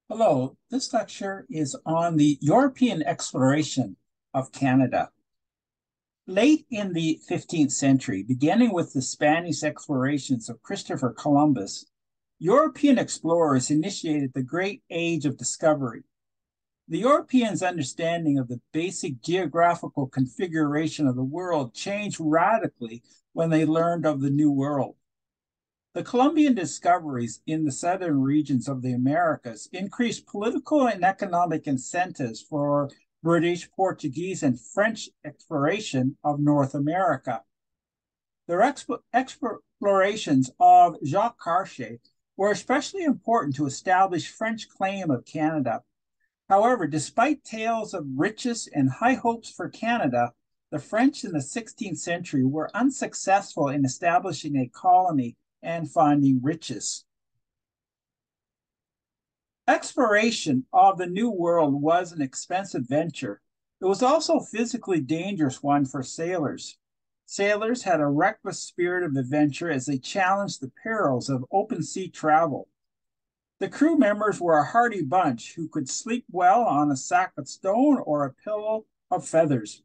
Hello, this lecture is on the European exploration of Canada. Late in the 15th century, beginning with the Spanish explorations of Christopher Columbus, European explorers initiated the Great Age of Discovery. The Europeans' understanding of the basic geographical configuration of the world changed radically when they learned of the New World. The Columbian discoveries in the southern regions of the Americas increased political and economic incentives for British, Portuguese, and French exploration of North America. Their explorations of Jacques Cartier were especially important to establish French claim of Canada. However, despite tales of riches and high hopes for Canada, the French in the 16th century were unsuccessful in establishing a colony and finding riches. Exploration of the New World was an expensive venture. It was also a physically dangerous one for sailors. Sailors had a reckless spirit of adventure as they challenged the perils of open sea travel. The crew members were a hardy bunch who could sleep well on a sack of stone or a pillow of feathers.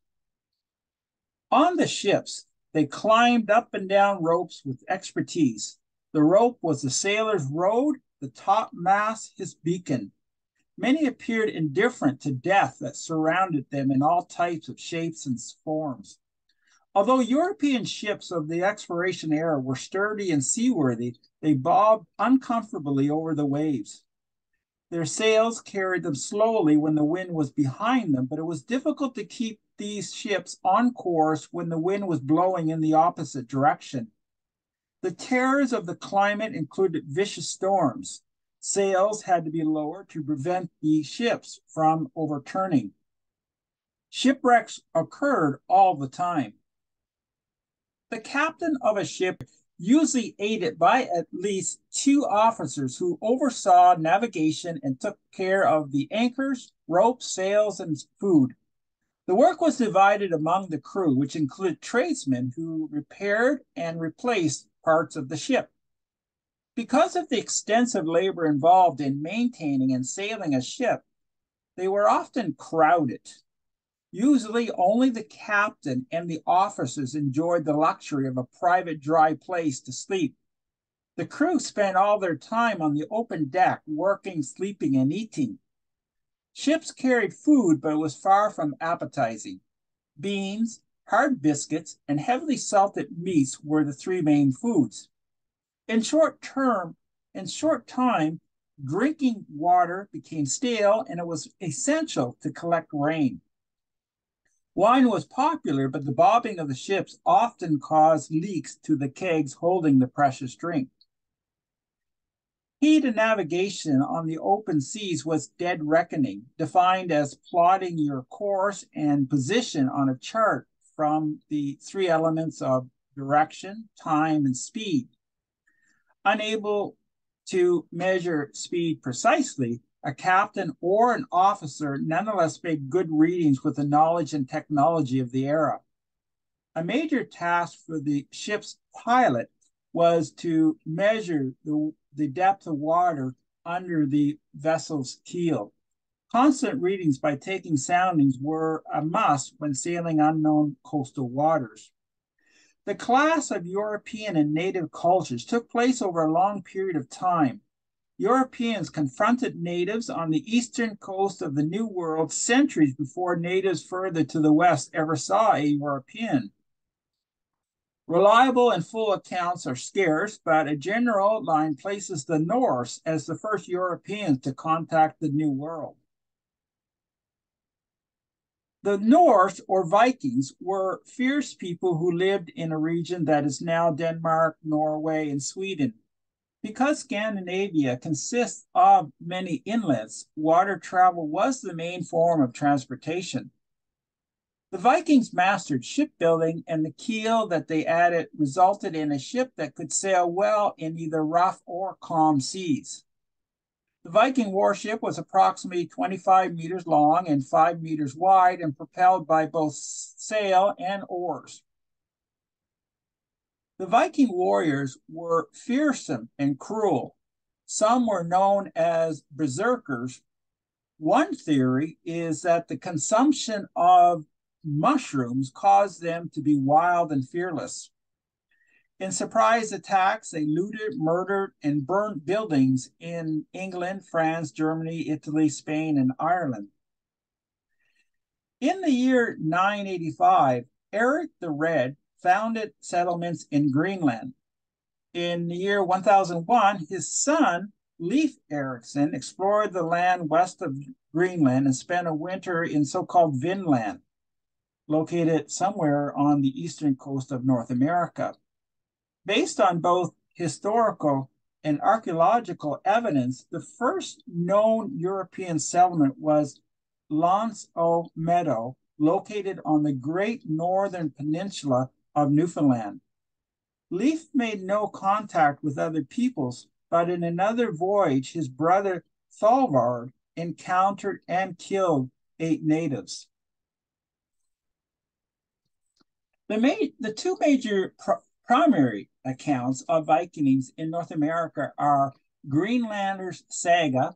On the ships, they climbed up and down ropes with expertise. The rope was the sailor's road, the topmast his beacon. Many appeared indifferent to death that surrounded them in all types of shapes and forms. Although European ships of the exploration era were sturdy and seaworthy, they bobbed uncomfortably over the waves. Their sails carried them slowly when the wind was behind them, but it was difficult to keep these ships on course when the wind was blowing in the opposite direction. The terrors of the climate included vicious storms. Sails had to be lowered to prevent the ships from overturning. Shipwrecks occurred all the time. The captain of a ship usually aided by at least two officers who oversaw navigation and took care of the anchors, ropes, sails, and food. The work was divided among the crew, which included tradesmen who repaired and replaced parts of the ship. Because of the extensive labor involved in maintaining and sailing a ship, they were often crowded. Usually, only the captain and the officers enjoyed the luxury of a private dry place to sleep. The crew spent all their time on the open deck, working, sleeping, and eating. Ships carried food, but it was far from appetizing. Beans, hard biscuits, and heavily salted meats were the three main foods. In short term, in short time, drinking water became stale, and it was essential to collect rain. Wine was popular, but the bobbing of the ships often caused leaks to the kegs holding the precious drink. Key to navigation on the open seas was dead reckoning, defined as plotting your course and position on a chart from the three elements of direction, time, and speed. Unable to measure speed precisely, a captain or an officer nonetheless made good readings with the knowledge and technology of the era. A major task for the ship's pilot was to measure the depth of water under the vessel's keel. Constant readings by taking soundings were a must when sailing unknown coastal waters. The clash of European and native cultures took place over a long period of time. Europeans confronted natives on the eastern coast of the New World centuries before natives further to the west ever saw a European. Reliable and full accounts are scarce, but a general outline places the Norse as the first Europeans to contact the New World. The Norse, or Vikings, were fierce people who lived in a region that is now Denmark, Norway, and Sweden. Because Scandinavia consists of many inlets, water travel was the main form of transportation. The Vikings mastered shipbuilding, and the keel that they added resulted in a ship that could sail well in either rough or calm seas. The Viking warship was approximately 25 meters long and 5 meters wide and propelled by both sail and oars. The Viking warriors were fearsome and cruel. Some were known as berserkers. One theory is that the consumption of mushrooms caused them to be wild and fearless. In surprise attacks, they looted, murdered, and burned buildings in England, France, Germany, Italy, Spain, and Ireland. In the year 985, Eric the Red founded settlements in Greenland. In the year 1001, his son, Leif Erikson, explored the land west of Greenland and spent a winter in so-called Vinland, located somewhere on the eastern coast of North America. Based on both historical and archaeological evidence, the first known European settlement was L'Anse aux Meadows, located on the great northern peninsula of Newfoundland. Leif made no contact with other peoples, but in another voyage, his brother Thalvard encountered and killed 8 natives. The two major primary accounts of Vikings in North America are Greenlander's Saga,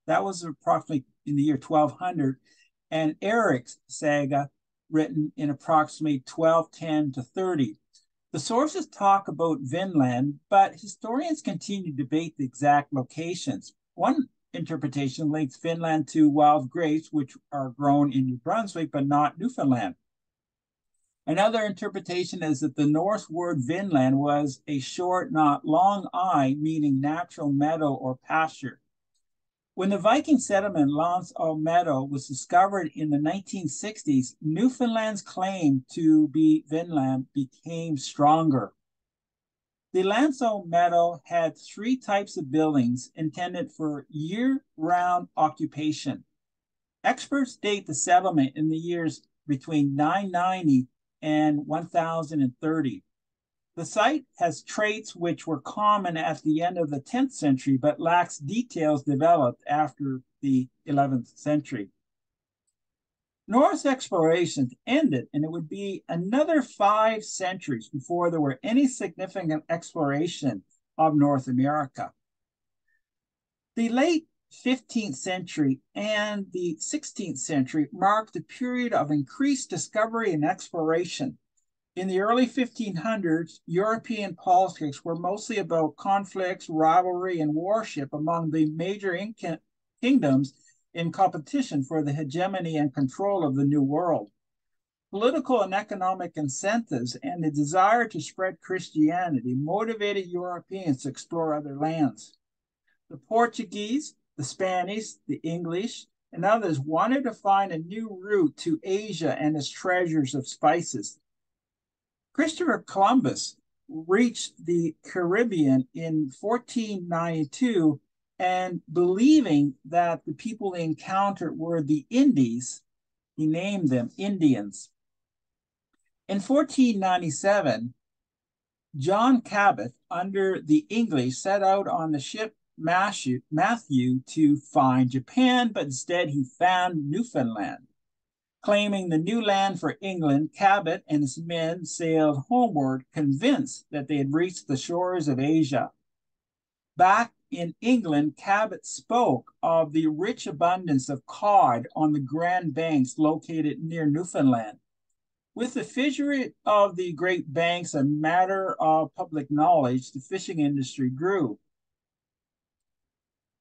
that was approximately in the year 1200, and Eric's Saga, written in approximately 1210 to 30. The sources talk about Vinland, but historians continue to debate the exact locations. One interpretation links Vinland to wild grapes, which are grown in New Brunswick, but not Newfoundland. Another interpretation is that the Norse word Vinland was a short, not long I, meaning natural meadow or pasture. When the Viking settlement L'Anse aux Meadows was discovered in the 1960s, Newfoundland's claim to be Vinland became stronger. The L'Anse aux Meadows had 3 types of buildings intended for year-round occupation. Experts date the settlement in the years between 990 and 1030. The site has traits which were common at the end of the 10th century, but lacks details developed after the 11th century. Norse exploration ended, and it would be another 5 centuries before there were any significant exploration of North America. The late 15th century and the 16th century marked a period of increased discovery and exploration. In the early 1500s, European politics were mostly about conflicts, rivalry, and warship among the major kingdoms in competition for the hegemony and control of the New World. Political and economic incentives and the desire to spread Christianity motivated Europeans to explore other lands. The Portuguese, the Spanish, the English, and others wanted to find a new route to Asia and its treasures of spices. Christopher Columbus reached the Caribbean in 1492, and believing that the people he encountered were the Indies, he named them Indians. In 1497, John Cabot, under the English, set out on the ship Matthew to find Japan, but instead he found Newfoundland. Claiming the new land for England, Cabot and his men sailed homeward, convinced that they had reached the shores of Asia. Back in England, Cabot spoke of the rich abundance of cod on the Grand Banks located near Newfoundland. With the fishery of the Great Banks a matter of public knowledge, the fishing industry grew.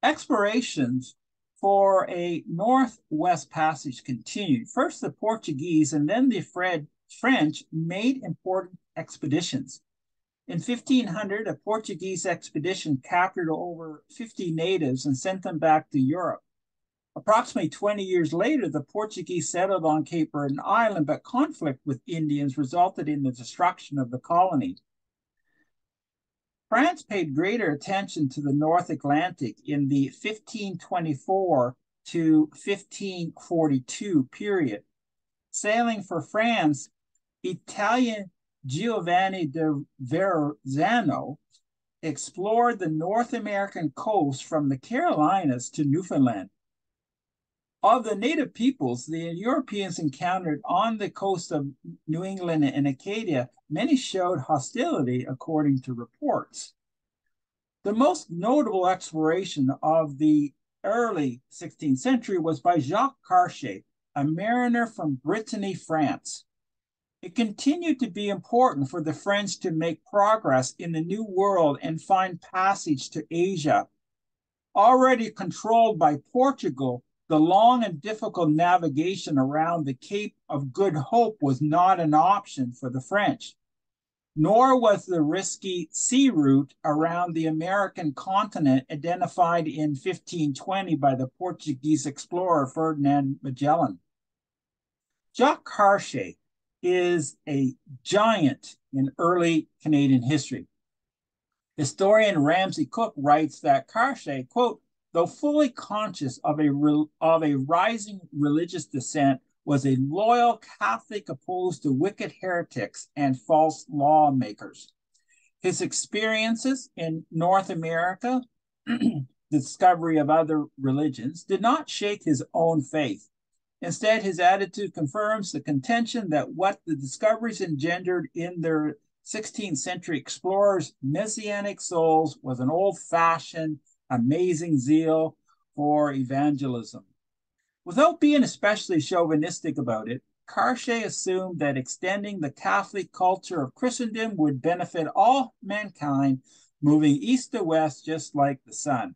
Explorations for a northwest passage continued. First, the Portuguese and then the French made important expeditions. In 1500, a Portuguese expedition captured over 50 natives and sent them back to Europe. Approximately 20 years later, the Portuguese settled on Cape Breton Island, but conflict with Indians resulted in the destruction of the colony. France paid greater attention to the North Atlantic in the 1524 to 1542 period. Sailing for France, Italian Giovanni da Verrazzano explored the North American coast from the Carolinas to Newfoundland. Of the native peoples the Europeans encountered on the coast of New England and Acadia, many showed hostility according to reports. The most notable exploration of the early 16th century was by Jacques Cartier, a mariner from Brittany, France. It continued to be important for the French to make progress in the New World and find passage to Asia. Already controlled by Portugal, the long and difficult navigation around the Cape of Good Hope was not an option for the French, nor was the risky sea route around the American continent identified in 1520 by the Portuguese explorer Ferdinand Magellan. Jacques Cartier is a giant in early Canadian history. Historian Ramsay Cook writes that Cartier, quote, though fully conscious of a rising religious dissent, was a loyal Catholic opposed to wicked heretics and false lawmakers. His experiences in North America, the discovery of other religions, did not shake his own faith. Instead, his attitude confirms the contention that what the discoveries engendered in their 16th century explorers' messianic souls was an old-fashioned, amazing zeal for evangelism. Without being especially chauvinistic about it, Cartier assumed that extending the Catholic culture of Christendom would benefit all mankind, moving east to west just like the sun.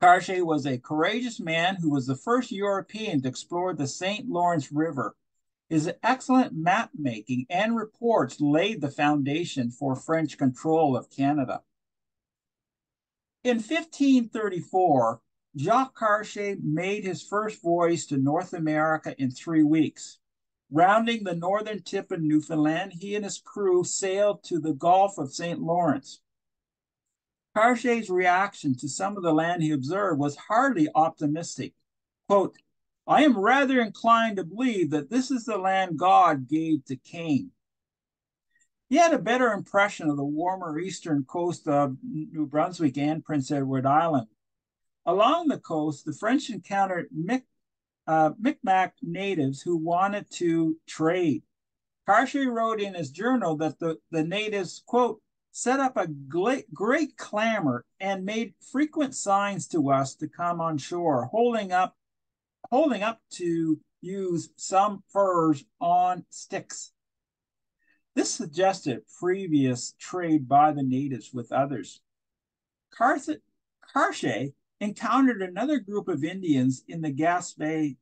Cartier was a courageous man who was the first European to explore the St. Lawrence River. His excellent map making and reports laid the foundation for French control of Canada. In 1534, Jacques Cartier made his first voyage to North America in 3 weeks. Rounding the northern tip of Newfoundland, he and his crew sailed to the Gulf of St. Lawrence. Cartier's reaction to some of the land he observed was hardly optimistic. Quote, I am rather inclined to believe that this is the land God gave to Cain. He had a better impression of the warmer eastern coast of New Brunswick and Prince Edward Island. Along the coast, the French encountered Micmac natives who wanted to trade. Cartier wrote in his journal that the natives, quote, set up a great clamor and made frequent signs to us to come on shore, holding up to use some furs on sticks. This suggested previous trade by the natives with others. Cartier encountered another group of Indians in the Gaspé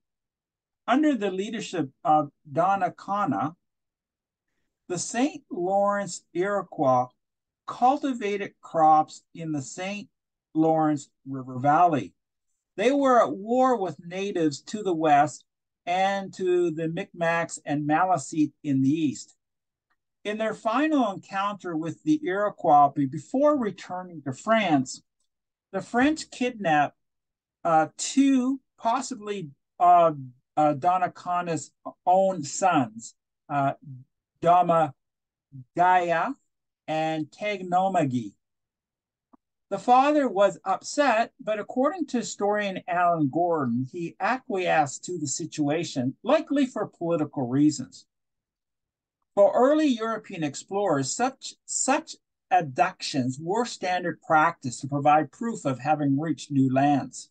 under the leadership of Donnacona. The St. Lawrence Iroquois cultivated crops in the St. Lawrence River Valley. They were at war with natives to the west and to the Micmacs and Malecite in the east. In their final encounter with the Iroquois before returning to France, the French kidnapped 2, possibly Donnacona's own sons, Domagaya and Tagnomagi. The father was upset, but according to historian Alan Gordon, he acquiesced to the situation, likely for political reasons. For early European explorers, such abductions were standard practice to provide proof of having reached new lands.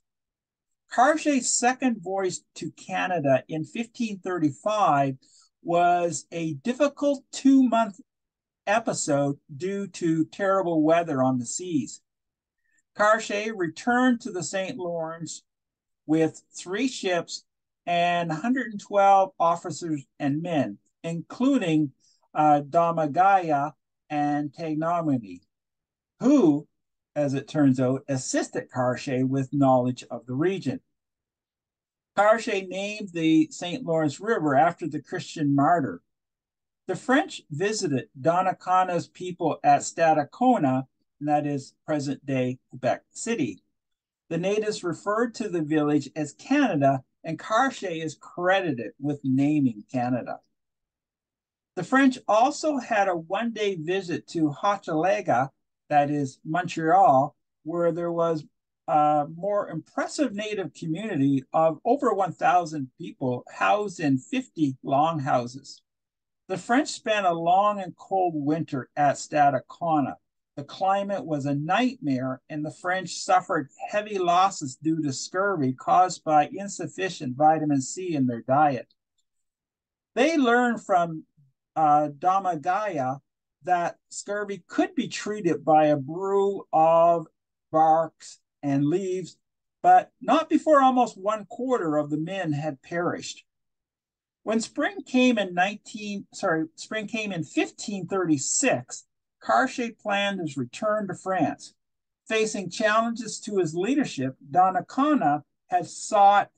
Cartier's second voyage to Canada in 1535 was a difficult 2-month episode due to terrible weather on the seas. Cartier returned to the St. Lawrence with 3 ships and 112 officers and men, including Domagaya and Tagnomagi, who, as it turns out, assisted Cartier with knowledge of the region. Cartier named the St. Lawrence River after the Christian martyr. The French visited Donnacona's people at Stadacona, and that is present-day Quebec City. The natives referred to the village as Canada, and Cartier is credited with naming Canada. The French also had a 1-day visit to Hochelaga, that is Montreal, where there was a more impressive native community of over 1,000 people housed in 50 longhouses. The French spent a long and cold winter at Stadacona, The climate was a nightmare, and the French suffered heavy losses due to scurvy caused by insufficient vitamin C in their diet. They learned from Damagaya that scurvy could be treated by a brew of barks and leaves, but not before almost 1/4 of the men had perished. When spring came in 1536, Cartier planned his return to France. Facing challenges to his leadership, Donnacona had sought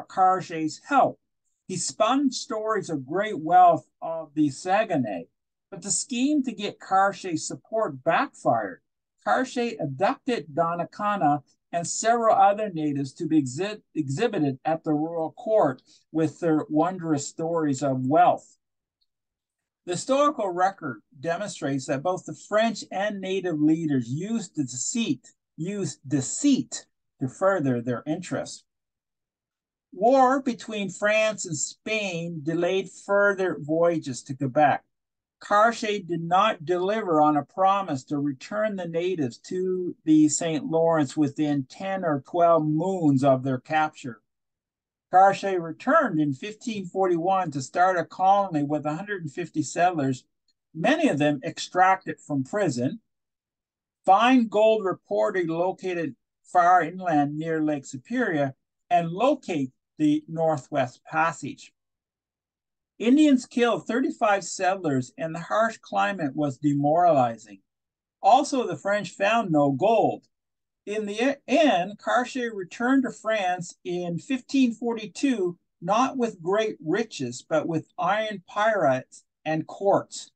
Cartier's help. He spun stories of great wealth of the Saguenay, but the scheme to get Cartier's support backfired. Cartier abducted Donnacona and several other natives to be exhibited at the royal court with their wondrous stories of wealth. The historical record demonstrates that both the French and native leaders used deceit to further their interests. War between France and Spain delayed further voyages to Quebec. Cartier did not deliver on a promise to return the natives to the St. Lawrence within 10 or 12 moons of their capture. Cartier returned in 1541 to start a colony with 150 settlers, many of them extracted from prison. Find gold reportedly located far inland near Lake Superior, and locate the Northwest Passage. Indians killed 35 settlers, and the harsh climate was demoralizing. Also, the French found no gold. In the end, Cartier returned to France in 1542, not with great riches, but with iron pyrites and quartz.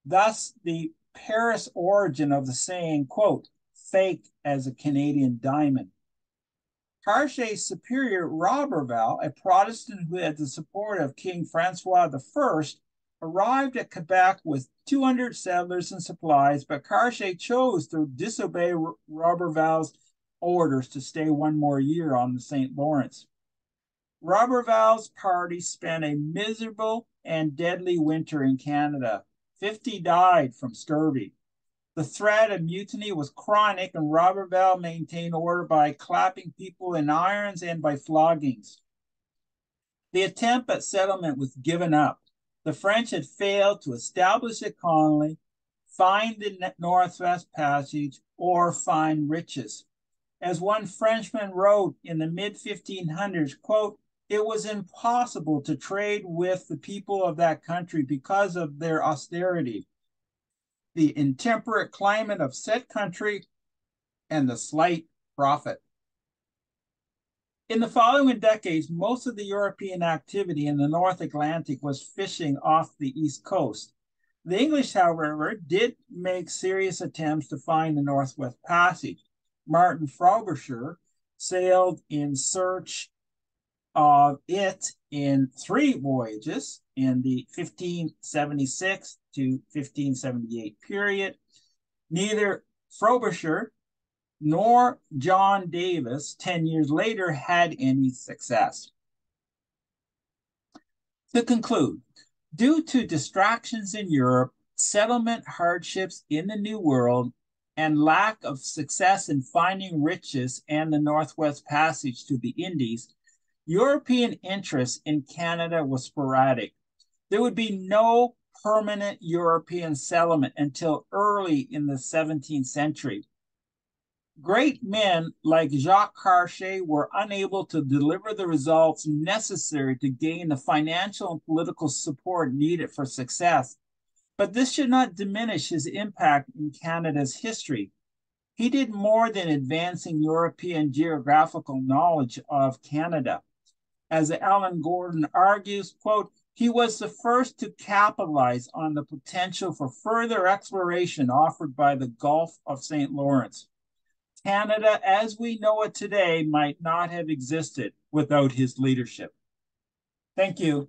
Thus, the Paris origin of the saying, quote, fake as a Canadian diamond. Cartier's superior, Roberval, a Protestant who had the support of King Francois I, arrived at Quebec with 200 settlers and supplies, but Cartier chose to disobey Roberval's orders to stay one more year on the St. Lawrence. Roberval's party spent a miserable and deadly winter in Canada. 50 died from scurvy. The threat of mutiny was chronic, and Roberval maintained order by clapping people in irons and by floggings. The attempt at settlement was given up. The French had failed to establish a colony, find the Northwest Passage, or find riches. As one Frenchman wrote in the mid-1500s, quote, it was impossible to trade with the people of that country because of their austerity, the intemperate climate of said country, and the slight profit. In the following decades, most of the European activity in the North Atlantic was fishing off the East Coast. The English, however, did make serious attempts to find the Northwest Passage. Martin Frobisher sailed in search of it in 3 voyages in the 1576 to 1578 period. Neither Frobisher nor John Davis 10 years later had any success. To conclude, due to distractions in Europe, settlement hardships in the New World, and lack of success in finding riches and the Northwest Passage to the Indies, European interest in Canada was sporadic. There would be no permanent European settlement until early in the 17th century. Great men like Jacques Cartier were unable to deliver the results necessary to gain the financial and political support needed for success. But this should not diminish his impact in Canada's history. He did more than advancing European geographical knowledge of Canada. As Alan Gordon argues, quote, he was the first to capitalize on the potential for further exploration offered by the Gulf of St. Lawrence. Canada, as we know it today, might not have existed without his leadership. Thank you.